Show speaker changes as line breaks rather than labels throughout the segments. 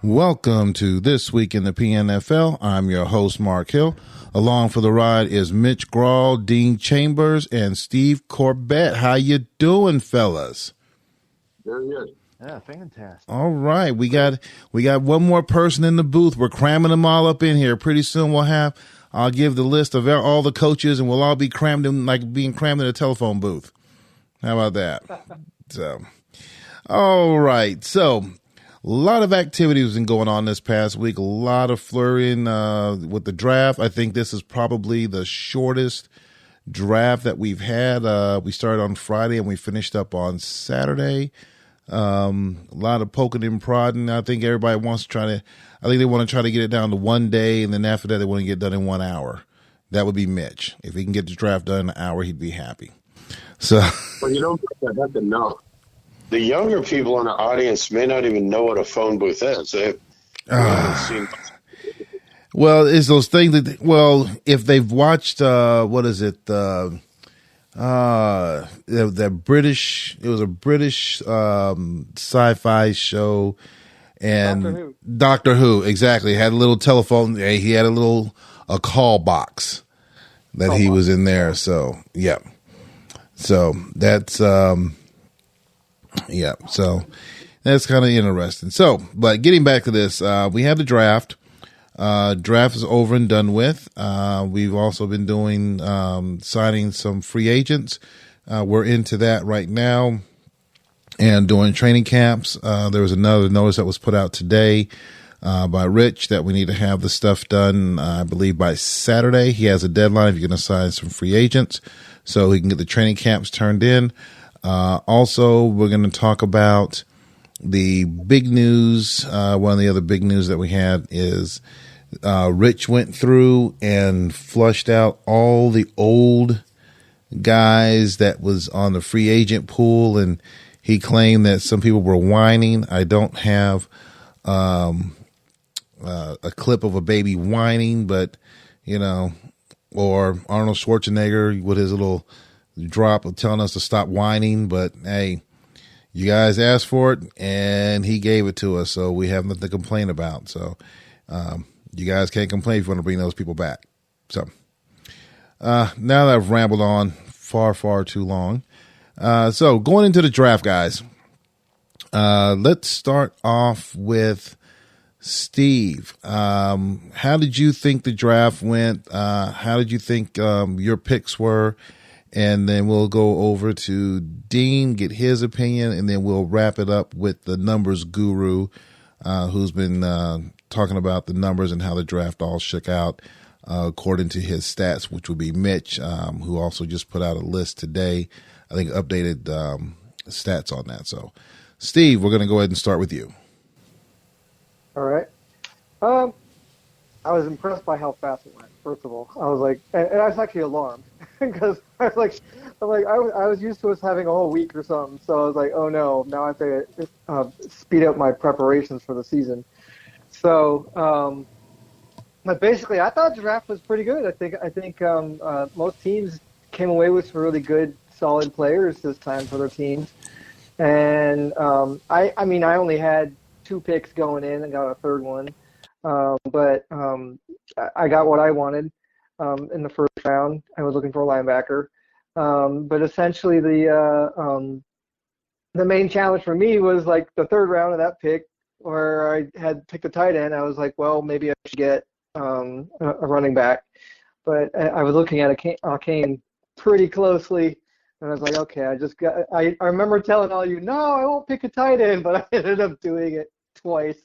Welcome to This Week in the PNFL. I'm your host, Mark Hill. Along for the ride is Mitch Grawl, Dean Chambers, and Steve Corbett. How you doing, fellas?
Very good.
Yeah, fantastic.
All right, we got one more person in the booth. We're cramming them all up in here. Pretty soon I'll give the list of all the coaches, and we'll all be crammed in like being crammed in a telephone booth. How about that? So, all right, so. A lot of activities been going on this past week. A lot of flurrying with the draft. I think this is probably the shortest draft that we've had. We started on Friday and we finished up on Saturday. A lot of poking and prodding. I think everybody wants to they want to try to get it down to one day, and then after that they want to get it done in 1 hour. That would be Mitch. If he can get the draft done in an hour, he'd be happy. So,
well, you don't have to know. The younger people in the audience may not even know what a phone booth is.
Well, it's those things that, if they've watched, the British, it was a British sci-fi show, and Doctor Who, exactly, had a little telephone. He had a call box that he was in there. So, yeah. So that's, yeah, so that's kind of interesting. So, but getting back to this, we have the draft. Draft is over and done with. We've also been doing signing some free agents. We're into that right now and doing training camps. There was another notice that was put out today by Rich that we need to have the stuff done, I believe, by Saturday. He has a deadline if you're going to sign some free agents so he can get the training camps turned in. Also, we're going to talk about the big news. One of the other big news that we had is Rich went through and flushed out all the old guys that was on the free agent pool, and he claimed that some people were whining. I don't have a clip of a baby whining, but, or Arnold Schwarzenegger with his little drop of telling us to stop whining, but hey, you guys asked for it and he gave it to us, so we have nothing to complain about. So you guys can't complain if you want to bring those people back. So now that I've rambled on far too long, so going into the draft, guys, let's start off with Steve. How did you think the draft went? How did you think your picks were? And then we'll go over to Dean, get his opinion, and then we'll wrap it up with the numbers guru, who's been talking about the numbers and how the draft all shook out according to his stats, which will be Mitch, who also just put out a list today. I think updated stats on that. So, Steve, we're going to go ahead and start with you.
All right. I was impressed by how fast it went. First of all, I was like, and I was actually alarmed because I was used to us having a whole week or something. So I was like, oh no, now I have to speed up my preparations for the season. So, but basically, I thought the draft was pretty good. I think most teams came away with some really good, solid players this time for their teams. And I only had 2 picks going in and got a third one. But I got what I wanted in the first round. I was looking for a linebacker. But essentially the main challenge for me was like the third round of that pick where I had picked a tight end. I was like, well, maybe I should get a running back. But I was looking at it came pretty closely. And I was like, okay, I remember telling all you, no, I won't pick a tight end, but I ended up doing it twice.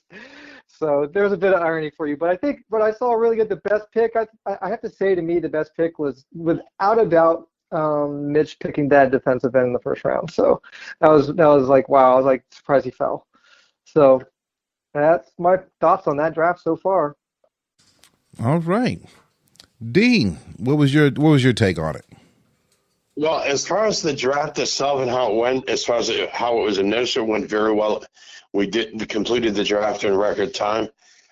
So there's a bit of irony for you. But I think what I saw really good, the best pick, I have to say to me, the best pick was without a doubt Mitch picking that defensive end in the first round. So that was like, wow, I was like surprised he fell. So that's my thoughts on that draft so far.
All right. Dean, what was your take on it?
Well, as far as the draft itself and how it went, as far as how it was initially, it went very well. We completed the draft in record time.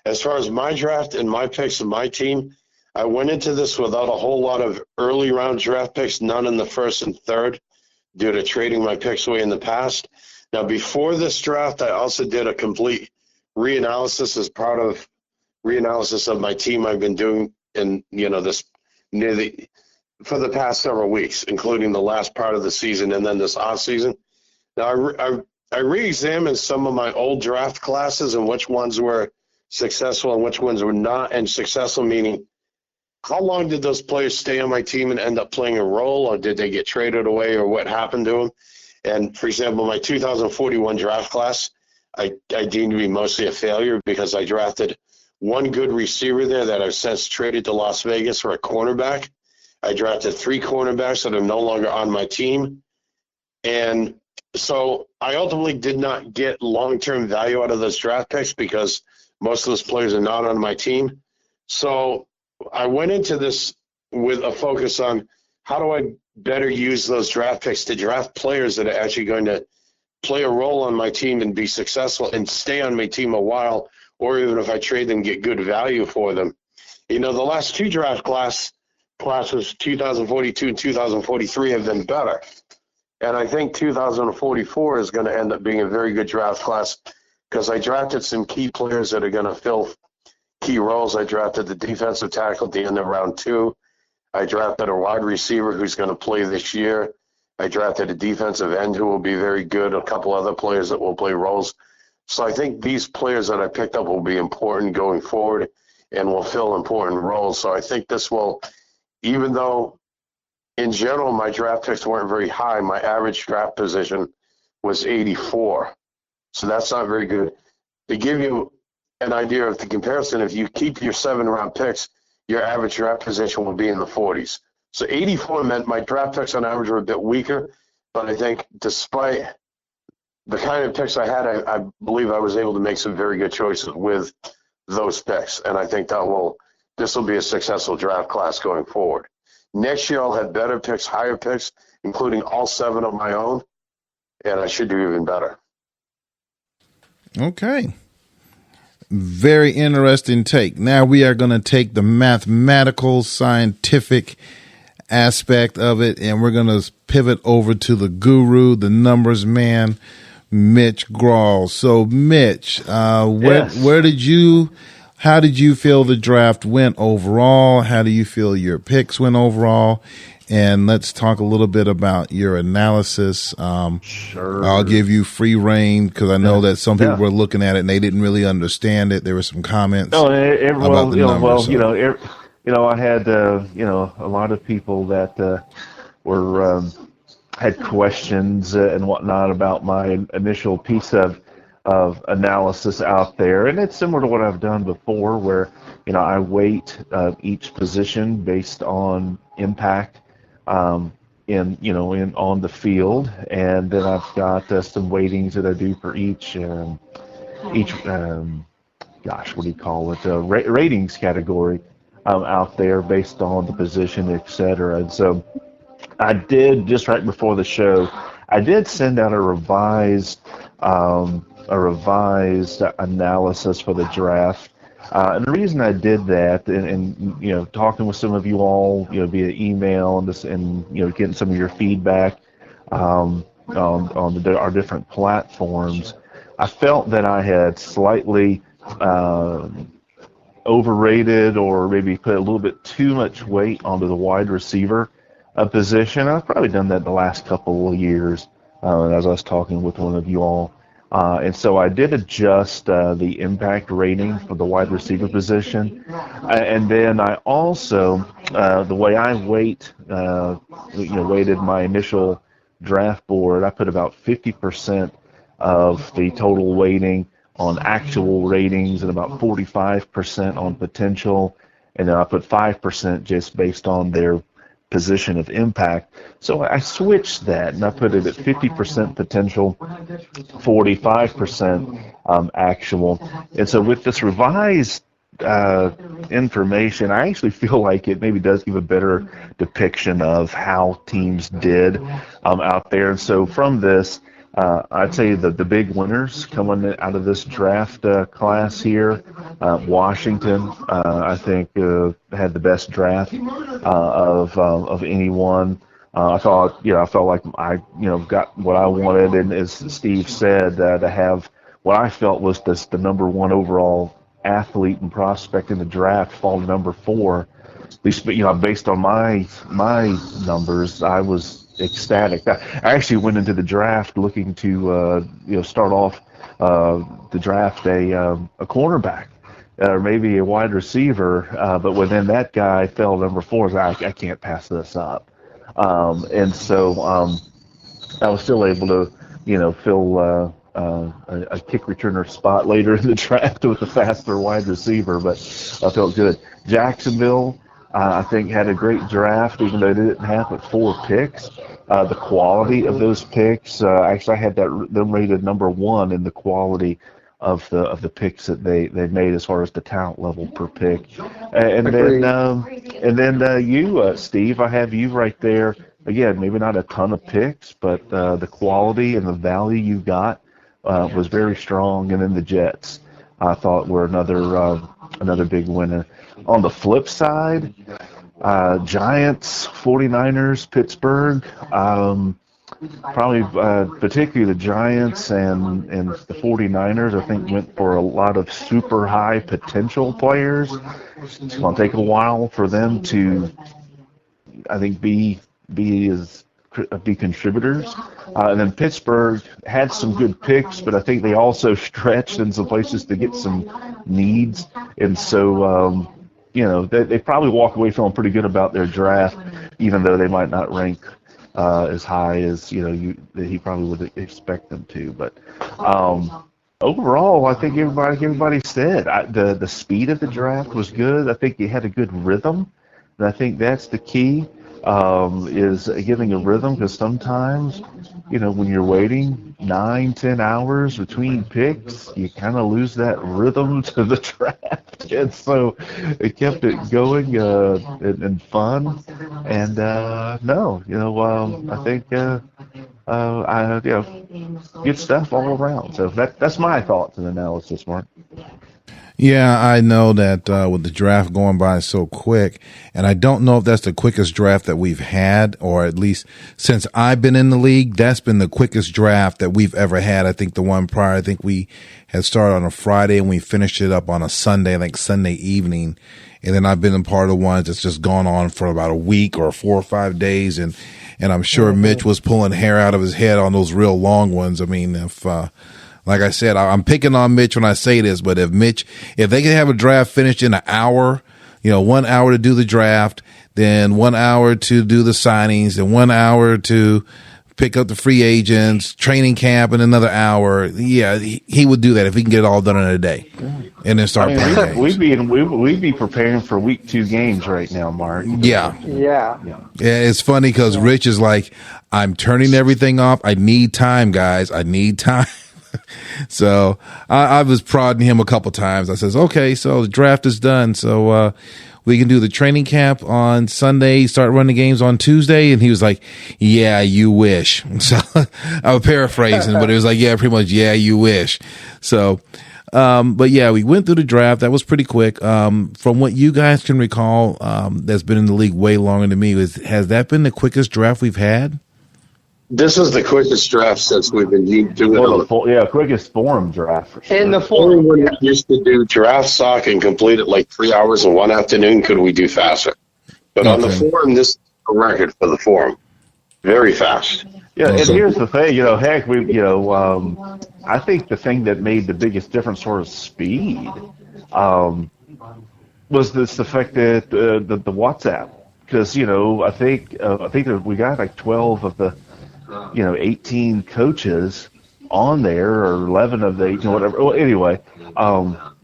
As far as my draft and my picks and my team, I went into this without a whole lot of early round draft picks, none in the first and third, due to trading my picks away in the past. Now, before this draft, I also did a complete reanalysis as part of reanalysis of my team I've been doing in, this for the past several weeks, including the last part of the season and then this off season. Now, I re-examined some of my old draft classes and which ones were successful and which ones were not. And successful meaning, how long did those players stay on my team and end up playing a role, or did they get traded away, or what happened to them? And, for example, my 2041 draft class, I deemed to be mostly a failure because I drafted one good receiver there that I've since traded to Las Vegas for a cornerback. I drafted 3 cornerbacks that are no longer on my team. And so I ultimately did not get long-term value out of those draft picks because most of those players are not on my team. So I went into this with a focus on how do I better use those draft picks to draft players that are actually going to play a role on my team and be successful and stay on my team a while, or even if I trade them, get good value for them. The last 2 draft classes, 2042 and 2043, have been better. And I think 2044 is going to end up being a very good draft class because I drafted some key players that are going to fill key roles. I drafted the defensive tackle at the end of round 2. I drafted a wide receiver who's going to play this year. I drafted a defensive end who will be very good, a couple other players that will play roles. So I think these players that I picked up will be important going forward and will fill important roles. So I think this will, even though in general my draft picks weren't very high, my average draft position was 84. So that's not very good. To give you an idea of the comparison, if you keep your 7-round picks, your average draft position will be in the 40s. So 84 meant my draft picks on average were a bit weaker, but I think despite the kind of picks I had, I believe I was able to make some very good choices with those picks, and I think this will be a successful draft class going forward. Next year I'll have better picks, higher picks, including all 7 of my own, and I should do even better.
Okay. Very interesting take. Now we are going to take the mathematical, scientific aspect of it, and we're going to pivot over to the guru, the numbers man, Mitch Grawl. So, Mitch,
Yes.
how did you feel the draft went overall? How do you feel your picks went overall? And let's talk a little bit about your analysis.
Sure.
I'll give you free reign because I know that some people were looking at it and they didn't really understand it. There were some comments about the numbers.
I had a lot of people that were had questions and whatnot about my initial piece of analysis out there, and it's similar to what I've done before, where I weight each position based on impact in on the field, and then I've got some weightings that I do for each what do you call it, ratings category out there based on the position, etc. And so I did, just right before the show, I did send out a revised analysis for the draft. And the reason I did that, and talking with some of you all, via email and getting some of your feedback on our different platforms, I felt that I had slightly overrated or maybe put a little bit too much weight onto the wide receiver position. I've probably done that the last couple of years, as I was talking with one of you all. And so I did adjust the impact rating for the wide receiver position. And then I also, the way I weighted my initial draft board, I put about 50% of the total weighting on actual ratings and about 45% on potential. And then I put 5% just based on their position of impact. So I switched that and I put it at 50% potential, 45% actual. And so with this revised information, I actually feel like it maybe does give a better depiction of how teams did out there. And so from this, I'd say the big winners coming out of this draft class here, Washington, I think had the best draft of anyone. I felt like I got what I wanted, and as Steve said, to have what I felt was the number one overall athlete and prospect in the draft fall to number 4. At least, based on my numbers, I was ecstatic. I actually went into the draft looking to start off the draft a cornerback or maybe a wide receiver, but when then that guy fell number 4, I can't pass this up, and so I was still able to fill a kick returner spot later in the draft with a faster wide receiver, but I felt good. Jacksonville, I think, had a great draft, even though they didn't have but 4 picks. The quality of those picks, actually, I had them rated number 1 in the quality of the picks that they made as far as the talent level per pick. And then you, Steve, I have you right there. Again, maybe not a ton of picks, but the quality and the value you got was very strong. And then the Jets, I thought, were another big winner. On the flip side, Giants, 49ers, Pittsburgh, probably particularly the Giants and the 49ers, I think, went for a lot of super high potential players. It's going to take a while for them to, I think, be contributors. And then Pittsburgh had some good picks, but I think they also stretched in some places to get some needs. And so, they probably walk away feeling pretty good about their draft, even though they might not rank as high as he probably would expect them to. But overall, I think everybody said the speed of the draft was good. I think he had a good rhythm, and I think that's the key. Is giving a rhythm, because sometimes, when you're waiting 9-10 hours between picks, you kind of lose that rhythm to the draft. And so it kept it going and fun. And I think good stuff all around. So that's my thoughts and analysis, Mark.
Yeah, I know that with the draft going by so quick, and I don't know if that's the quickest draft that we've had, or at least since I've been in the league, that's been the quickest draft that we've ever had. I think the one prior, I think we had started on a Friday and we finished it up on a Sunday, I think Sunday evening. And then I've been a part of the ones that's just gone on for about a week or 4 or 5 days. And I'm sure Mitch was pulling hair out of his head on those real long ones. I mean, like I said, I'm picking on Mitch when I say this, but if they could have a draft finished in an hour, 1 hour to do the draft, then 1 hour to do the signings, and 1 hour to pick up the free agents, training camp, and another hour. Yeah, he would do that if he can get it all done in a day, and then start playing games.
We'd be preparing for week 2 games right now, Mark.
Yeah. It's funny because Rich is like, I'm turning everything off. I need time, guys. I need time. So I was prodding him a couple times. I says, okay, so the draft is done. So we can do the training camp on Sunday, start running games on Tuesday. And he was like, yeah, you wish. So I was paraphrasing, but it was like, yeah, pretty much, yeah, you wish. So, but yeah, we went through the draft. That was pretty quick. From what you guys can recall, that's been in the league way longer than me, has that been the quickest draft we've had?
This is the quickest draft since we've been doing it.
Quickest forum draft. For sure.
In the
Only
forum,
when we used to do draft stock and complete it like 3 hours in one afternoon could we do faster. But on the forum, this is a record for the forum. Very fast.
Yeah, and here's the thing, heck, I think the thing that made the biggest difference sort of speed was the fact that the WhatsApp, because I think that we got like 12 of the 18 coaches on there, or 11 of the 18, whatever. Well, anyway,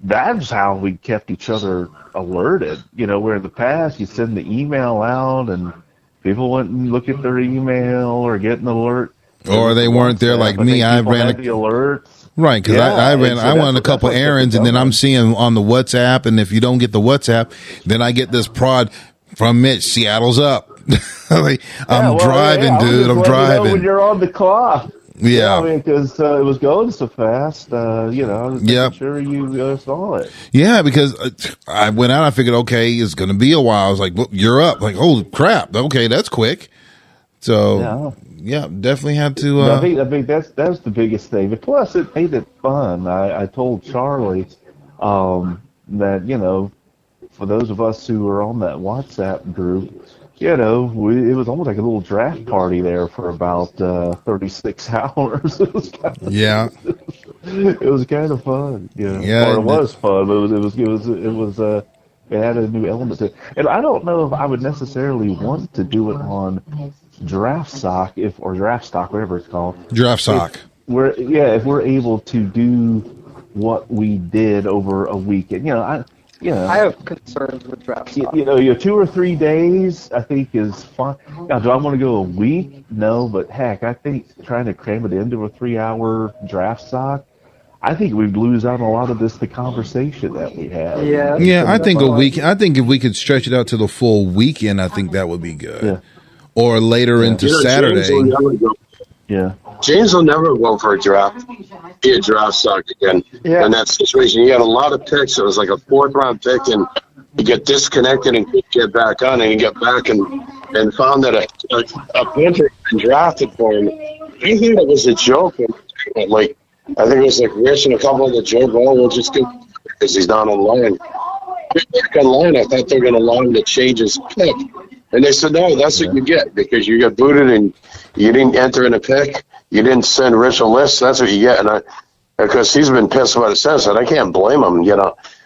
that's how we kept each other alerted. Where in the past you send the email out and people wouldn't look at their email or get an alert,
or they weren't there like me. I ran
the alerts.
Right, because I won a couple errands, and then I'm seeing on the WhatsApp, and if you don't get the WhatsApp, then I get this prod from Mitch, Seattle's up. I'm driving, dude. I'm driving.
When you're on the clock.
Yeah.
Because it was going so fast, I was making sure you saw it.
Yeah, because I went out, I figured, okay, it's going to be a while. I was like, well, you're up. Like, holy crap. Okay, that's quick. So yeah, definitely had to.
I think that's the biggest thing. But plus, it made it fun. I told Charlie that for those of us who were on that WhatsApp group, it was almost like a little draft party there for about 36 hours.
Yeah.
It was kind of fun.
Yeah,
Or it was fun, but it had a new element to it. And I don't know if I would necessarily want to do it on draft stock or draft stock, whatever it's called.
Draft sock.
If we're able to do what we did over a weekend.
I have concerns with draft stock.
2 or 3 days I think is fine. Now, do I want to go a week? No, but heck, I think trying to cram it into a 3-hour draft stock, I think we'd lose out on a lot of the conversation that we had.
Yeah, I think a week. I think if we could stretch it out to the full weekend, I think that would be good.
Yeah.
Or later into Saturday.
James will never go for a draft. Be a draft stock again.
Yeah.
In that situation, you had a lot of picks. It was like a 4th-round pick, and you get disconnected and couldn't get back on, and you get back and found that a punter drafted for him. I thought it was a joke. Like, I think it was like Rich and a couple of the joke, we'll just go because he's not online. Back online, I thought they were going to allow him to change his pick. And they said, no, that's what you get because you got booted and you didn't enter in a pick. You didn't send Rich a list. That's what you get. And because he's been pissed about it since, and I can't blame him.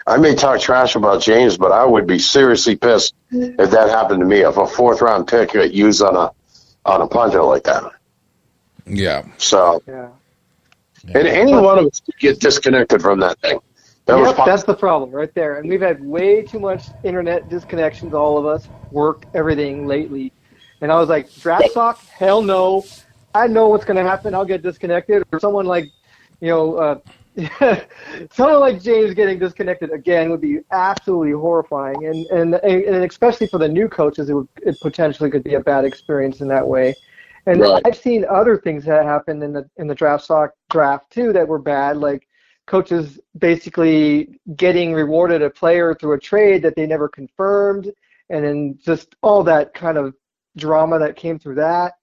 I may talk trash about James, but I would be seriously pissed if that happened to me. If a 4th-round pick got used on a punter like that.
Yeah.
So, and any one of us could get disconnected from that thing.
That's the problem right there. And we've had way too much internet disconnections, all of us, work, everything lately. And I was like, draft stock? Hell no. I know what's going to happen. I'll get disconnected. Or someone like, someone like James getting disconnected again would be absolutely horrifying. And especially for the new coaches, it potentially could be a bad experience in that way. And I've seen other things that happened in the draft stock draft too that were bad, like coaches basically getting rewarded a player through a trade that they never confirmed, and then just all that kind of drama that came through that.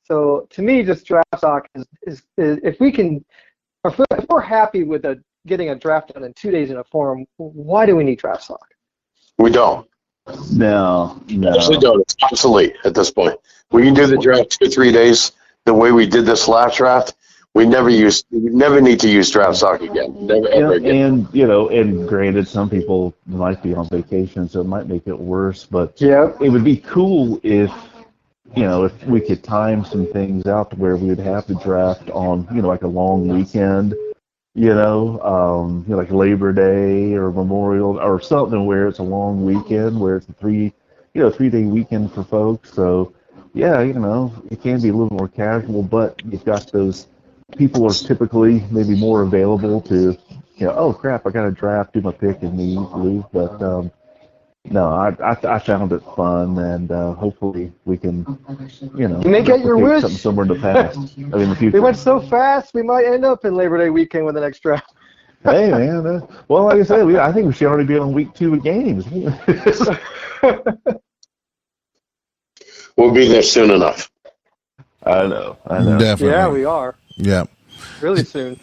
So to me, just draft stock is if we're happy with getting a draft done in 2 days in a forum, why do we need draft stock?
We don't.
No.
Actually don't. It's obsolete at this point. We can do the draft 2 or 3 days the way we did this last draft. We never need to use draft stock again. Never ever again.
And granted, some people might be on vacation, so it might make it worse. But it would be cool if we could time some things out to where we would have the draft on, like a long weekend, like Labor Day or Memorial or something where it's a long weekend, where it's a 3-day weekend for folks. So, it can be a little more casual, but you've got those people are typically maybe more available to, oh crap, I got to draft, do my pick, and leave. But no, I found it fun, and hopefully we can,
you may get your wish.
Something somewhere in the past. In the future.
We went so fast, we might end up in Labor Day weekend with the next draft.
Hey man, well, like I said, I think we should already be on week 2 of games.
We'll be there soon enough.
I know.
Definitely.
Yeah, we are.
Yeah.
Really soon.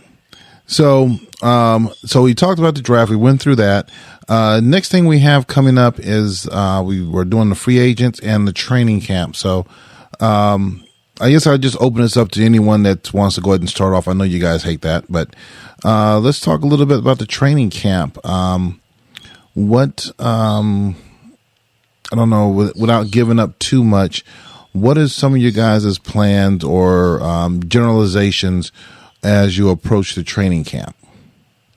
So we talked about the draft. We went through that. Next thing we have coming up is we were doing the free agents and the training camp. So I guess I'll just open this up to anyone that wants to go ahead and start off. I know you guys hate that, but let's talk a little bit about the training camp. I don't know, without giving up too much, what is some of your guys' plans or generalizations as you approach the training camp?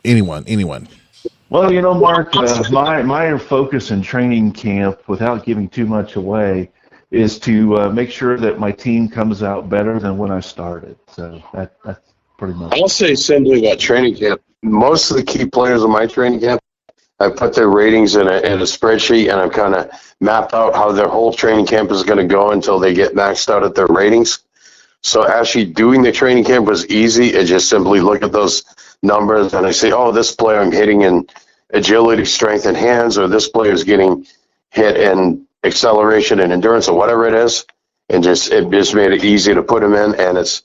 Anyone.
Well, Mark, my focus in training camp, without giving too much away, is to make sure that my team comes out better than when I started. So that's pretty much.
I'll say simply about training camp. Most of the key players in my training camp, I put their ratings in a spreadsheet, and I've kind of mapped out how their whole training camp is going to go until they get maxed out at their ratings. So actually doing the training camp was easy. I just simply look at those numbers and I say, oh, this player I'm hitting in agility, strength, and hands, or this player is getting hit in acceleration and endurance, or whatever it is. and it just made it easy to put them in, and it's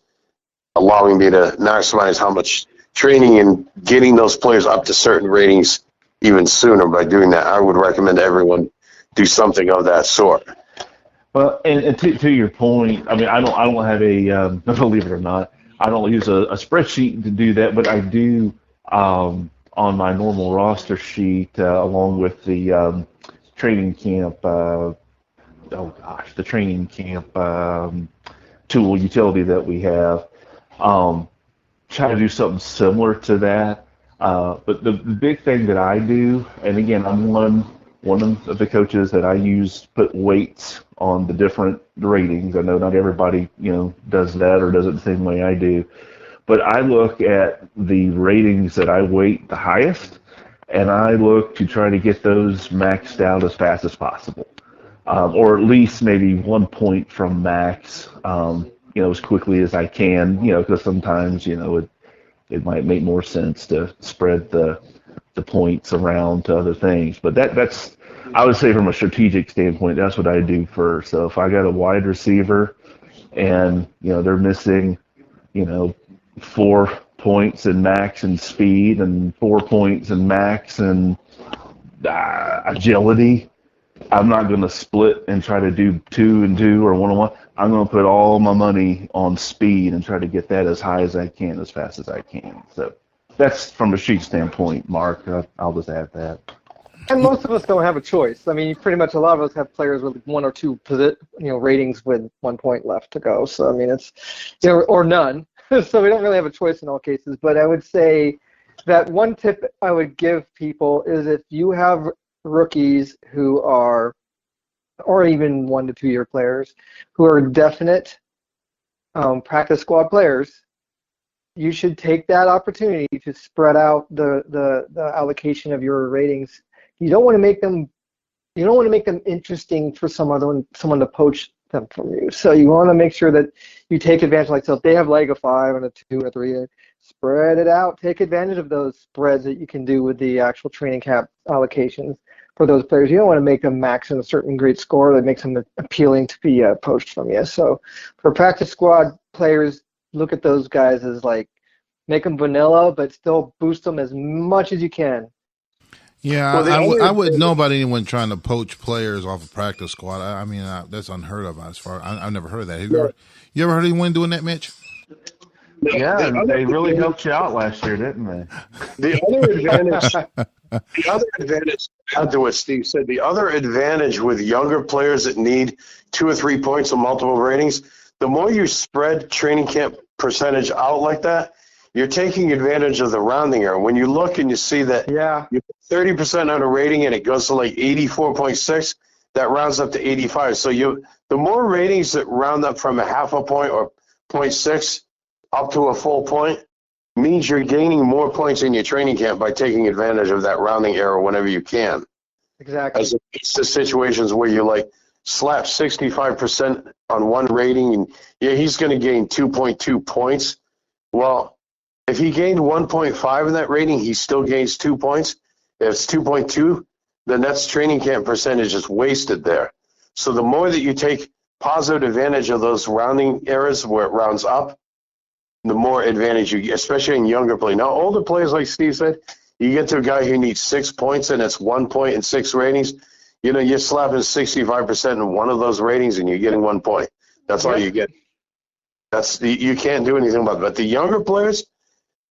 allowing me to maximize how much training and getting those players up to certain ratings even sooner by doing that. I would recommend everyone do something of that sort.
Well, and to your point, I mean, I don't have a believe it or not, I don't use a spreadsheet to do that, but I do on my normal roster sheet along with the training camp. The training camp tool utility that we have. Um, Try to do something similar to that. But the big thing that I do, and again, I'm one of the coaches that I use put weights on the different ratings. I know not everybody does that or does it the same way I do, but I look at the ratings that I weight the highest, and I look to try to get those maxed out as fast as possible, or at least maybe 1 point from max. As quickly as I can, because sometimes, it might make more sense to spread the points around to other things. But that's, I would say from a strategic standpoint, that's what I do first. So if I got a wide receiver and, they're missing, 4 points in max and speed and 4 points in max and agility, I'm not going to split and try to do 2 and 2 or 1-on-1. I'm going to put all my money on speed and try to get that as high as I can, as fast as I can. So that's from a sheet standpoint, Mark. I'll just add that.
And most of us don't have a choice. I mean, pretty much a lot of us have players with 1 or 2 ratings with 1 point left to go. So I mean, it's or none. So we don't really have a choice in all cases. But I would say that one tip I would give people is if you have rookies who are, or even 1 to 2 year players who are definite practice squad players, you should take that opportunity to spread out the allocation of your ratings. You don't want to make them interesting for someone to poach them from you. So you want to make sure that you take advantage. Like, so if they have like a 5 and a 2 and a 3, spread it out. Take advantage of those spreads that you can do with the actual training camp allocations for those players. You don't want to make them max in a certain great score that makes them appealing to be poached from you. So for practice squad players, look at those guys as like, make them vanilla, but still boost them as much as you can.
Yeah,
Well,
I wouldn't know about anyone trying to poach players off a practice squad. I mean, that's unheard of. As far I've never heard of that. You ever heard anyone doing that, Mitch?
Yeah, they really helped you out last year, didn't they?
The other advantage, add to what Steve said, the other advantage with younger players that need 2 or 3 points of multiple ratings, the more you spread training camp percentage out like that, you're taking advantage of the rounding error. When you look and you see that you put 30% on a rating and it goes to like 84.6, that rounds up to 85. So the more ratings that round up from a half a point or 0.6 up to a full point means you're gaining more points in your training camp by taking advantage of that rounding error whenever you can.
Exactly.
As opposed to situations where you like slap 65% on one rating and he's going to gain 2.2 points. Well, if he gained 1.5 in that rating, he still gains 2 points. If it's 2.2, then that's training camp percentage is wasted there. So the more that you take positive advantage of those rounding errors where it rounds up, the more advantage you get, especially in younger players. Now, older players, like Steve said, you get to a guy who needs 6 points and it's 1 point and 6 ratings. You're slapping 65% in one of those ratings and you're getting 1 point. That's all you get. You can't do anything about it. But the younger players,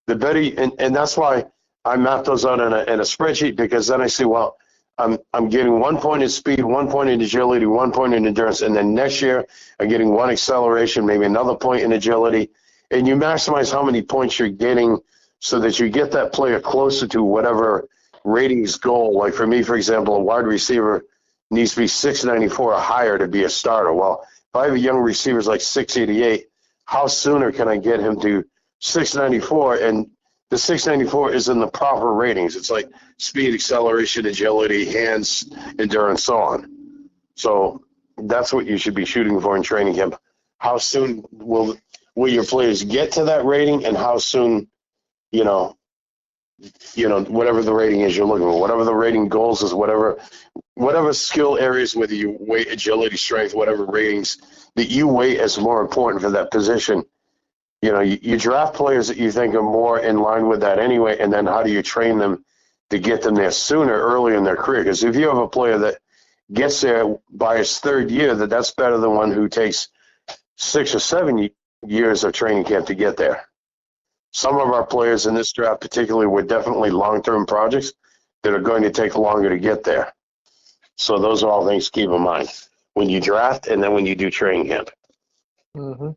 the better, and that's why I map those out in a spreadsheet, because then I see, well, I'm getting 1 point in speed, 1 point in agility, 1 point in endurance, and then next year I'm getting 1 acceleration, maybe another point in agility, and you maximize how many points you're getting so that you get that player closer to whatever ratings goal. Like for me, for example, a wide receiver needs to be 694 or higher to be a starter. Well, if I have a young receiver like 688, how sooner can I get him to 694? And the 694 is in the proper ratings. It's like speed, acceleration, agility, hands, endurance, so on. So that's what you should be shooting for in training camp. How soon will your players get to that rating, and how soon, whatever the rating is you're looking for, whatever the rating goals is, whatever whatever skill areas, whether you weight, agility, strength, whatever ratings that you weight as more important for that position. You draft players that you think are more in line with that anyway, and then how do you train them to get them there sooner, early in their career? Because if you have a player that gets there by his third year, that's better than one who takes 6 or 7 years of training camp to get there. Some of our players in this draft particularly were definitely long-term projects that are going to take longer to get there. So those are all things to keep in mind when you draft and then when you do training camp.
Mm-hmm.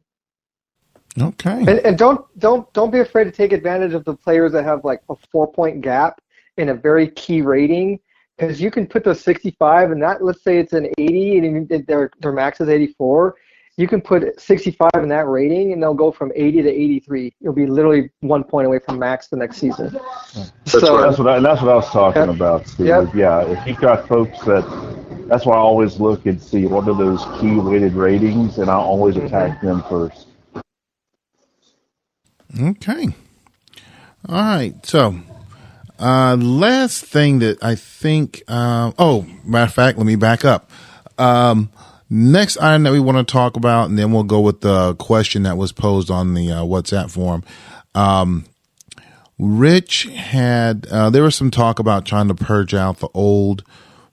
Okay.
And don't be afraid to take advantage of the players that have like a 4-point gap in a very key rating, because you can put those 65 and that, let's say it's an 80 and their max is 84. You can put 65 in that rating and they'll go from 80 to 83. You'll be literally 1 point away from max the next season.
That's what I was talking about, Steve.
Yep.
Yeah, if you've got folks that's why I always look and see what are those key weighted ratings, and I'll always attack them first.
Okay. All right. So, last thing that I think, matter of fact, let me back up. Next item that we want to talk about, and then we'll go with the question that was posed on the WhatsApp forum. Rich had, there was some talk about trying to purge out the old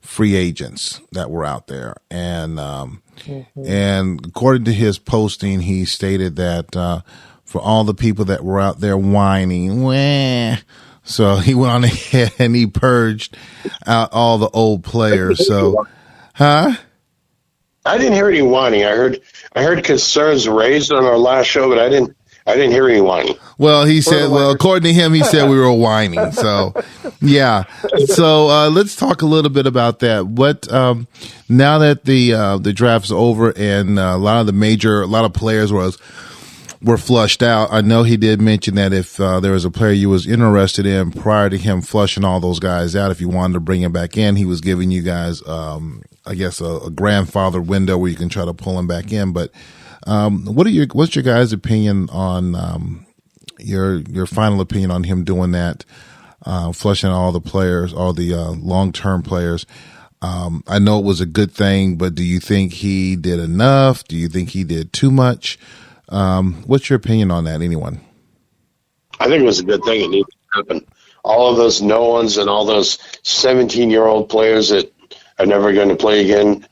free agents that were out there. And, and according to his posting, he stated that, for all the people that were out there whining, wah. So he went on ahead and he purged out all the old players. So, huh?
I didn't hear any whining. I heard concerns raised on our last show, but I didn't hear any whining.
Well, he said, according to him, he said we were whining. So, yeah. So, let's talk a little bit about that. What, now that the draft's over and a lot of players were flushed out. I know he did mention that if there was a player you was interested in prior to him flushing all those guys out, if you wanted to bring him back in, he was giving you guys, I guess, a grandfather window where you can try to pull him back in. But what's your guys' opinion on your final opinion on him doing that, flushing all the players, all the long-term players? I know it was a good thing, but do you think he did enough? Do you think he did too much? What's your opinion on that? Anyone?
I think it was a good thing. It needed to happen. All of those no ones and all those 17-year-old players that are never going to play again.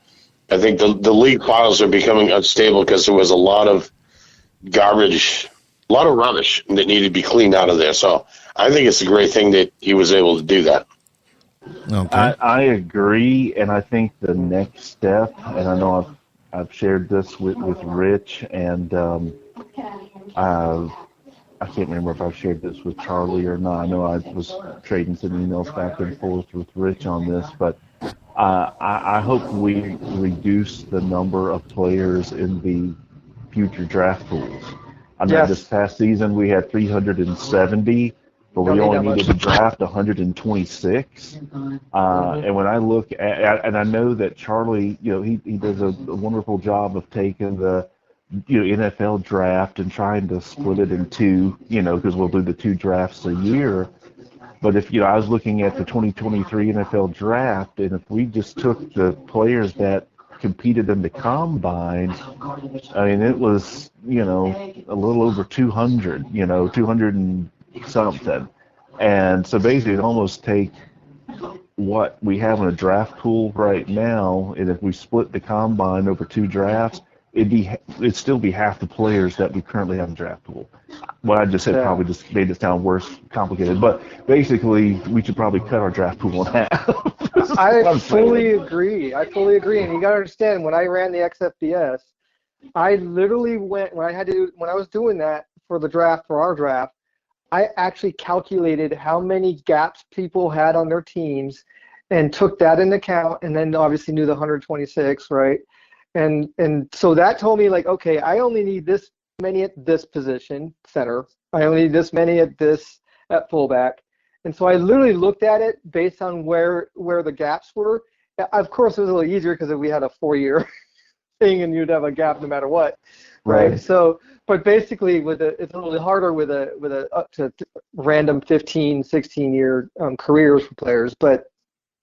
I think the league files are becoming unstable because there was a lot of garbage, a lot of rubbish that needed to be cleaned out of there. So I think it's a great thing that he was able to do that.
Okay.
I agree, and I think the next step, and I know I've shared this with Rich, and I can't remember if I've shared this with Charlie or not. I know I was trading some emails back and forth with Rich on this, but I hope we reduce the number of players in the future draft pools. I know this past season we had 370, but we only needed to draft 126. And when I look at, and I know that Charlie, he does a wonderful job of taking the NFL draft and trying to split it in two, because we'll do the 2 drafts a year. But if I was looking at the 2023 NFL draft, and if we just took the players that competed in the combine, I mean, it was a little over 200, 200 and something. And so basically it'd almost take what we have in a draft pool right now, and if we split the combine over 2 drafts, it'd still be half the players that we currently have in the draft pool. What I just said probably just made it sound worse, complicated, but basically we should probably cut our draft pool in half.
I fully agree. And you got to understand, when I ran the XFDS, I literally went, when I was doing that for our draft, I actually calculated how many gaps people had on their teams and took that into account, and then obviously knew the 126, right? And so that told me, like, okay, I only need this many at this position, center. I only need this many at fullback. And so I literally looked at it based on where the gaps were. Of course, it was a little easier because we had a 4-year thing, and you'd have a gap no matter what, right? So, but basically, it's a little harder with a up to random 15, 16-year careers for players. But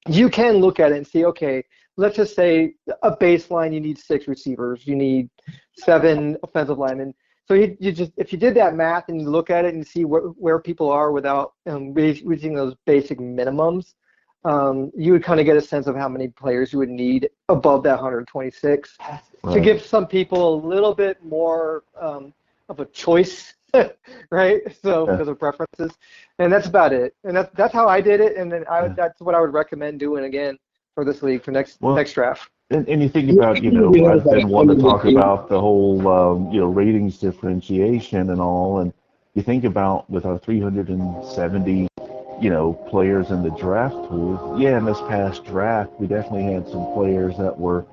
you can look at it and see, okay, let's just say a baseline, you need 6 receivers, you need 7 offensive linemen. So you just, if you did that math and you look at it and see where people are without reaching those basic minimums, you would kind of get a sense of how many players you would need above that 126 to give some people a little bit more of a choice, right? So because of preferences, and that's about it. And that's how I did it, and then that's what I would recommend doing again for this league for next draft.
And you think about, I've been wanting to talk about the whole, ratings differentiation and all, and you think about with our 370, players in the draft pool. Yeah, in this past draft, we definitely had some players that were,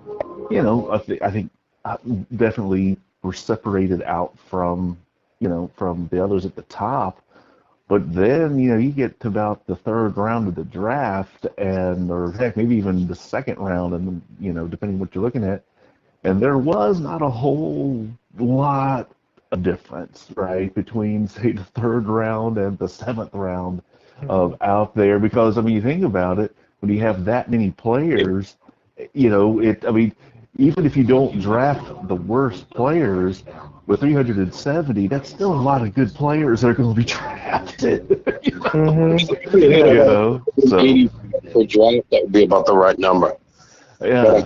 I think definitely were separated out from, from the others at the top. But then, you get to about the 3rd round of the draft, or heck, maybe even the 2nd round, and depending what you're looking at, and there was not a whole lot of difference, right, between say the 3rd round and the 7th round of out there. Because you think about it, when you have that many players, even if you don't draft the worst players, with 370, that's still a lot of good players that are going to be drafted.
So 80 per draft, that would be about the right number.
Yeah.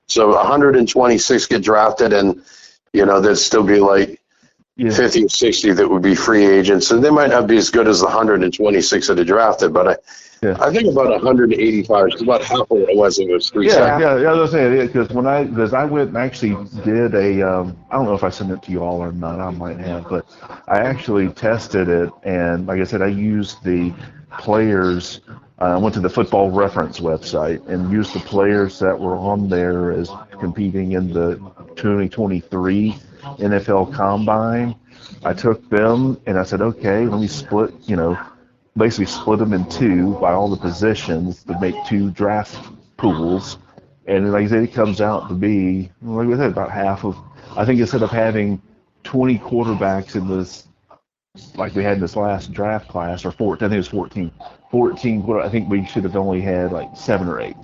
So 126 get drafted, and there'd still be like 50 or 60 that would be free agents, and they might not be as good as the 126 that are drafted, but I think about 185 is about half of what it was. It was 370.
Yeah. I was saying, because I went and actually did I don't know if I sent it to you all or not. I might have, but I actually tested it, and like I said, I used the players. I went to the Football Reference website and used the players that were on there as competing in the 2023 NFL Combine. I took them and I said, okay, let me basically split them in 2 by all the positions to make 2 draft pools. And like I said, it comes out to be, like I said, about half of, I think instead of having 20 quarterbacks in this, like we had in this last draft class, or 14, I think it was 14, I think we should have only had like 7 or 8.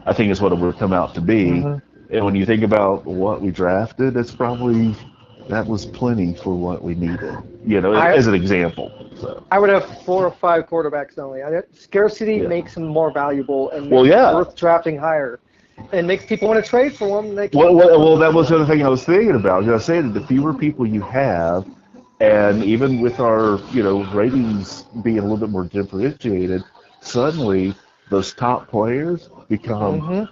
I think is what it would come out to be. And when you think about what we drafted, that was plenty for what we needed, as an example. So.
I would have 4 or 5 quarterbacks only. Scarcity makes them more valuable and makes them worth drafting higher, and makes people want to trade for them.
Well, that was the other thing I was thinking about. I say that the fewer people you have, and even with our ratings being a little bit more differentiated, suddenly those top players become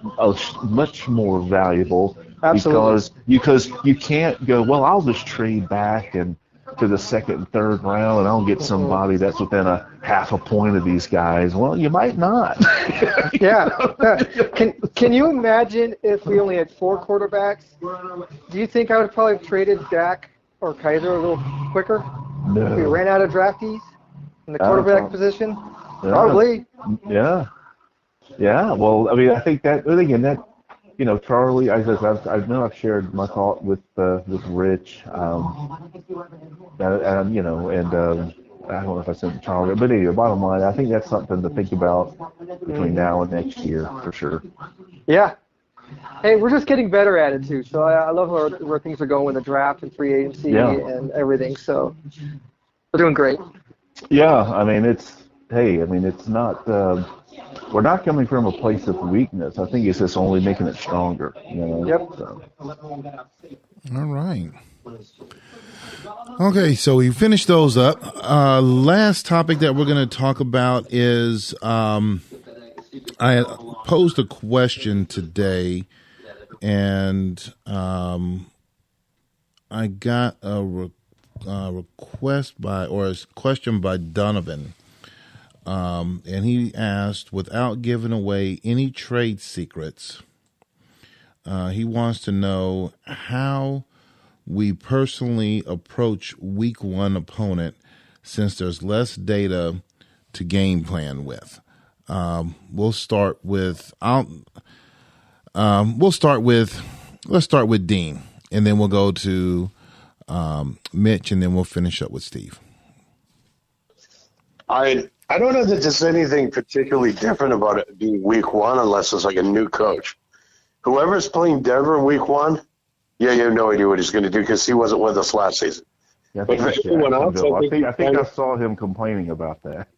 much more valuable.
Absolutely.
Because you can't go, well, I'll just trade back and to the 2nd and 3rd round, and I'll get somebody that's within a half a point of these guys. Well, you might not.
Can you imagine if we only had 4 quarterbacks? Do you think I would probably have traded Dak or Kaiser a little quicker?
No.
If we ran out of draftees in the quarterback position? Probably.
Yeah. Well, I think that, again, that, Charlie, I know I've shared my thought with Rich, and I don't know if I sent Charlie, but anyway, bottom line, I think that's something to think about between now and next year for sure.
Yeah. Hey, we're just getting better at it too. So I love where things are going with the draft and free agency and everything. So we're doing great.
Yeah, it's not. We're not coming from a place of weakness. I think it's just only making it stronger.
Yep.
So.
All right. Okay, so we finished those up. Last topic that we're going to talk about is I posed a question today, and I got a request or a question by Donovan. And he asked, without giving away any trade secrets, he wants to know how we personally approach week 1 opponent since there's less data to game plan with. Let's start with Dean, and then we'll go to Mitch, and then we'll finish up with Steve.
I I don't know that there's anything particularly different about it being week one unless it's like a new coach. Whoever's playing Denver in week one, yeah, you have no idea what he's going to do because he wasn't with us last season.
Yeah, I
But
think
for
it's
everyone else,
Jacksonville. I think I saw him complaining about that.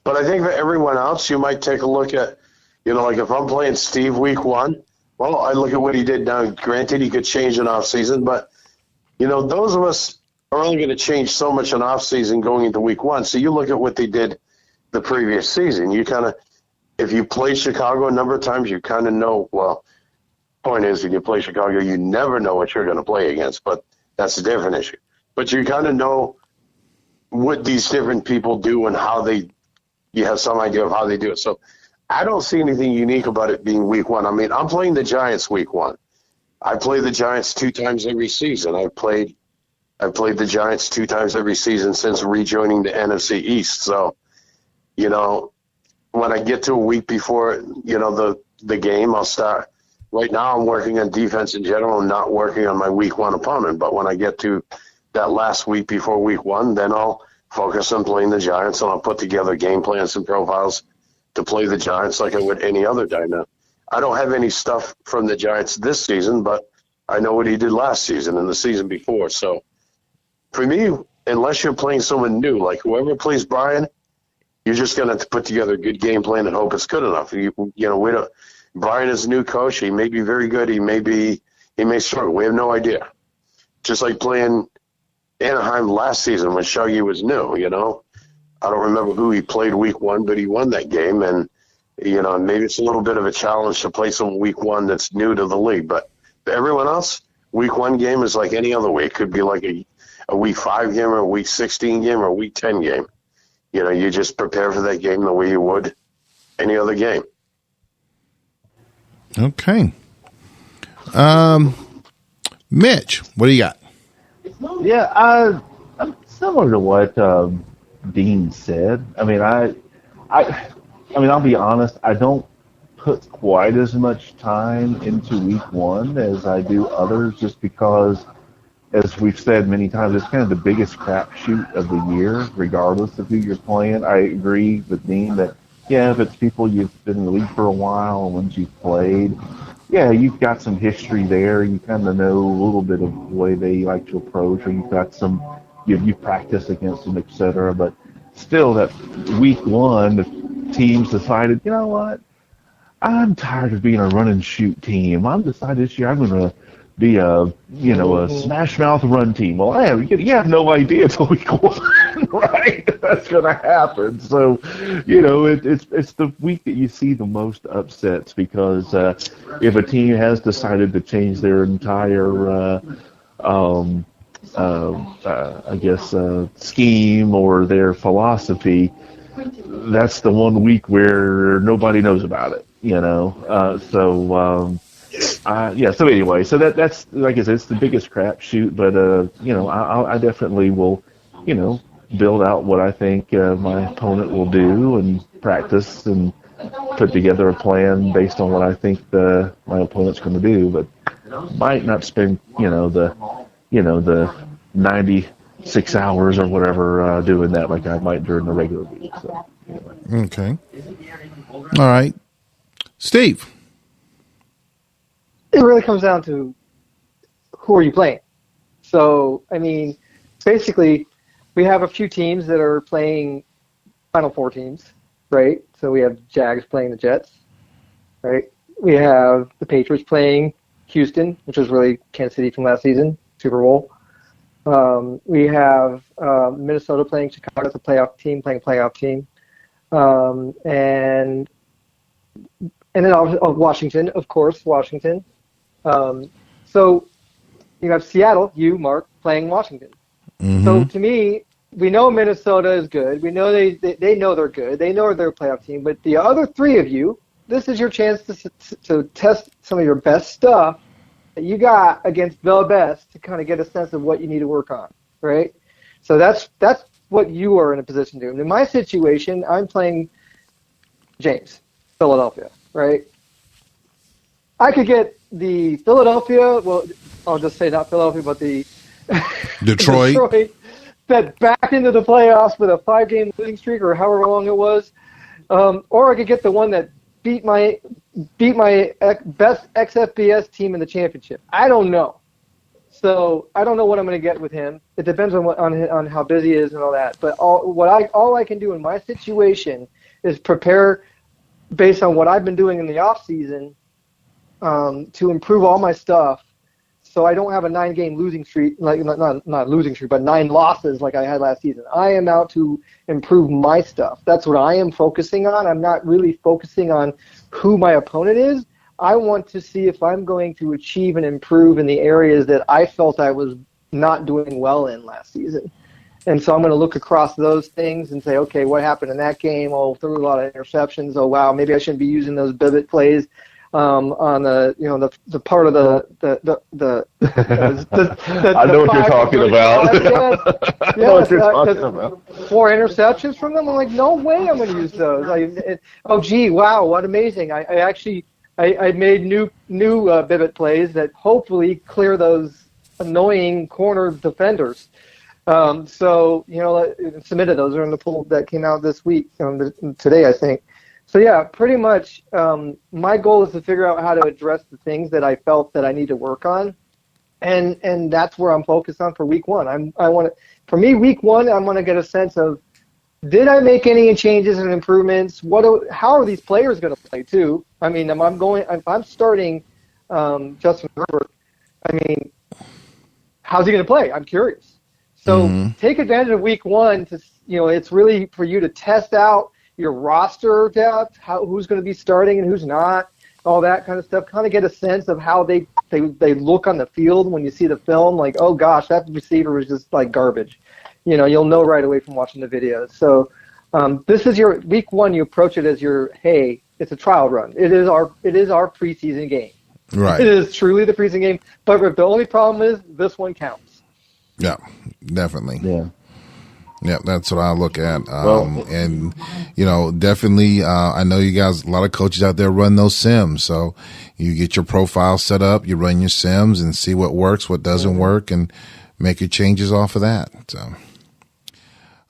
But I think for everyone else, you might take a look at, like if I'm playing Steve week one, well, I look at what he did now. Granted, he could change an off season, but those of us are only going to change so much in off season going into week one. So you look at what they did the previous season. You kind of, if you play Chicago a number of times, you kind of know. Well, point is, when you play Chicago, you never know what you're going to play against. But that's a different issue. But you kind of know what these different people do and how you have some idea of how they do it. So I don't see anything unique about it being week one. I mean, I'm playing the Giants week one. I play the Giants 2 times every season. I've played the Giants 2 times every season since rejoining the NFC East. So, when I get to a week before, the game, I'll start. Right now I'm working on defense in general and not working on my week one opponent. But when I get to that last week before week one, then I'll focus on playing the Giants, and I'll put together game plans and profiles to play the Giants like I would any other guy now. I don't have any stuff from the Giants this season, but I know what he did last season and the season before. So for me, unless you're playing someone new, like whoever plays Brian, you're just going to have to put together a good game plan and hope it's good enough. We don't. Brian is a new coach. He may be very good. He may struggle. We have no idea. Just like playing Anaheim last season when Shuggy was new, I don't remember who he played week one, but he won that game. And, maybe it's a little bit of a challenge to play some week one that's new to the league. But for everyone else, week one game is like any other week. It could be like a week 5 game or a week 16 game or a week 10 game. You just prepare for that game the way you would any other game.
Okay. Mitch, what do you got?
Yeah, I'm similar to what Dean said. I mean, I'll be honest. I don't put quite as much time into week one as I do others, just because, as we've said many times, it's kind of the biggest crapshoot of the year, regardless of who you're playing. I agree with Dean that, yeah, if it's people you've been in the league for a while and ones you've played, yeah, you've got some history there. You kind of know a little bit of the way they like to approach, or you've got you practice against them, etc. But still, that week one, the teams decided, you know what, I'm tired of being a run and shoot team. I'm decided this year I'm going to be a smash mouth run team. Well, you have no idea until week one, right? That's going to happen. So, it's the week that you see the most upsets, because if a team has decided to change their entire, scheme or their philosophy, that's the one week where nobody knows about it. So anyway, so that's, like I said, it's the biggest crapshoot. But I definitely will, build out what I think my opponent will do, and practice and put together a plan based on what I think my opponent's going to do. But might not spend the 96 hours or whatever doing that like I might during the regular week. So anyway.
Okay. All right, Steve.
It really comes down to who are you playing. So, I mean, basically, we have a few teams that are playing Final Four teams, right? So we have Jags playing the Jets, right? We have the Patriots playing Houston, which was really Kansas City from last season, Super Bowl. We have Minnesota playing Chicago as a playoff team, playing a playoff team. And then Washington, of course, Washington. So you have Seattle, Mark, playing Washington. Mm-hmm. So to me, we know Minnesota is good. We know they know they're good. They know they're a playoff team. But the other three of you, this is your chance to test some of your best stuff that you got against the best, to kind of get a sense of what you need to work on, right? So that's what you are in a position to do. In my situation, I'm playing James, Philadelphia, right? I could get the Philadelphia, well, I'll just say not Philadelphia, but the
Detroit
that backed into the playoffs with a 5-game losing streak or however long it was, or I could get the one that beat my best XFBS team in the championship. I don't know. So I don't know what I'm going to get with him. It depends on how busy he is and all that. But all I can do in my situation is prepare based on what I've been doing in the off season to improve all my stuff, so I don't have a 9-game losing streak, like not losing streak, but 9 losses like I had last season. I am out to improve my stuff. That's what I am focusing on. I'm not really focusing on who my opponent is. I want to see if I'm going to achieve and improve in the areas that I felt I was not doing well in last season. And so I'm going to look across those things and say, okay, what happened in that game? Oh, threw a lot of interceptions. Oh, wow, maybe I shouldn't be using those pivot plays on the part of the
I know what you're talking about. I know what you're talking about.
4 interceptions from them. I'm like, no way I'm going to use those. Oh, gee, wow, what amazing! I made new pivot plays that hopefully clear those annoying corner defenders. So submitted those are in the pool that came out this week, today I think. So yeah, pretty much my goal is to figure out how to address the things that I felt that I need to work on, and that's where I'm focused on for week 1. For me, week 1, I'm going to get a sense of, did I make any changes and improvements? How are these players going to play too? I mean, if I'm starting Justin Herbert, I mean, how's he going to play? I'm curious. So take advantage of week 1 to, it's really for you to test out your roster depth, who's going to be starting and who's not, all that kind of stuff. Kind of get a sense of how they look on the field when you see the film. Like, oh gosh, that receiver was just like garbage. You'll know right away from watching the videos. So this is your week 1. You approach it as hey, it's a trial run. It is our preseason game.
Right.
It is truly the preseason game. But the only problem is this one counts.
Yeah, definitely.
Yeah.
Yeah, that's what I look at. And, definitely, I know you guys, a lot of coaches out there run those sims. So you get your profile set up, you run your sims and see what works, what doesn't work, and make your changes off of that. So,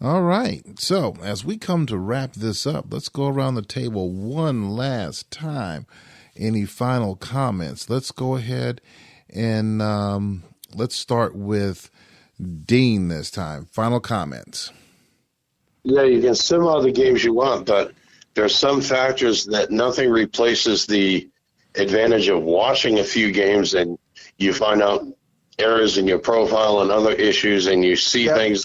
all right. So as we come to wrap this up, let's go around the table one last time. Any final comments? Let's go ahead and let's start with Dean this time. Final comments.
Yeah, you can sim all the games you want, but there's some factors that nothing replaces the advantage of watching a few games, and you find out errors in your profile and other issues, and you see things,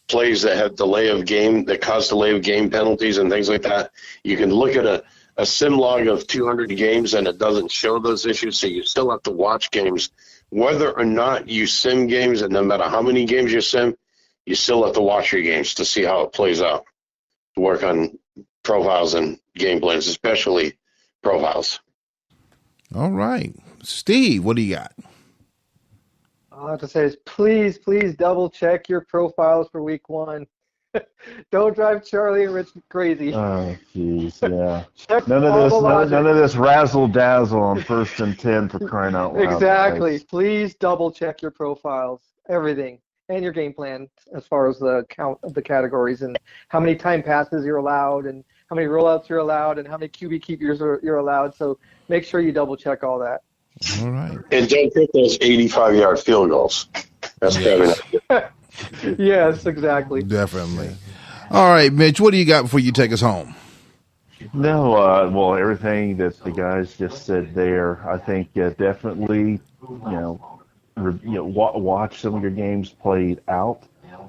plays that have that cause delay of game penalties and things like that. You can look at a sim log of 200 games and it doesn't show those issues, so you still have to watch games. Whether or not you sim games, and no matter how many games you sim, you still have to watch your games to see how it plays out, to work on profiles and game plans, especially profiles.
All right. Steve, what do you got?
All I have to say is please double check your profiles for week 1. Don't drive Charlie and Rich crazy.
Oh, jeez, yeah. None of this razzle dazzle on 1st and 10 for crying out loud.
Exactly. Please double check your profiles, everything, and your game plan as far as the count of the categories and how many time passes you're allowed and how many rollouts you're allowed and how many QB keepers you're allowed. So make sure you double check all that.
All right.
And don't pick those 85-yard field goals. That's probably not.
Yes, exactly.
Definitely. All right, Mitch, what do you got before you take us home?
No, well, everything that the guys just said there, I think definitely, watch some of your games played out,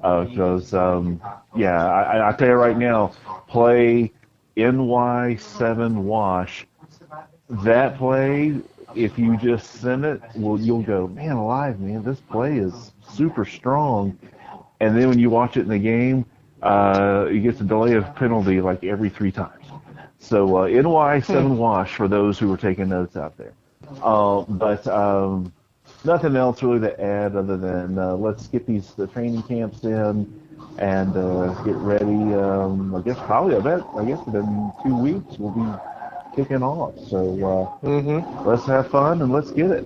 because, I tell you right now, play NY7 Wash. That play, if you just send it, you'll go, man alive, man, this play is super strong. And then when you watch it in the game, it gets a delay of penalty like every 3 times. So NY7 Wash for those who were taking notes out there. But nothing else really to add other than let's get the training camps in and get ready. I guess within 2 weeks we'll be kicking off. So let's have fun and let's get it.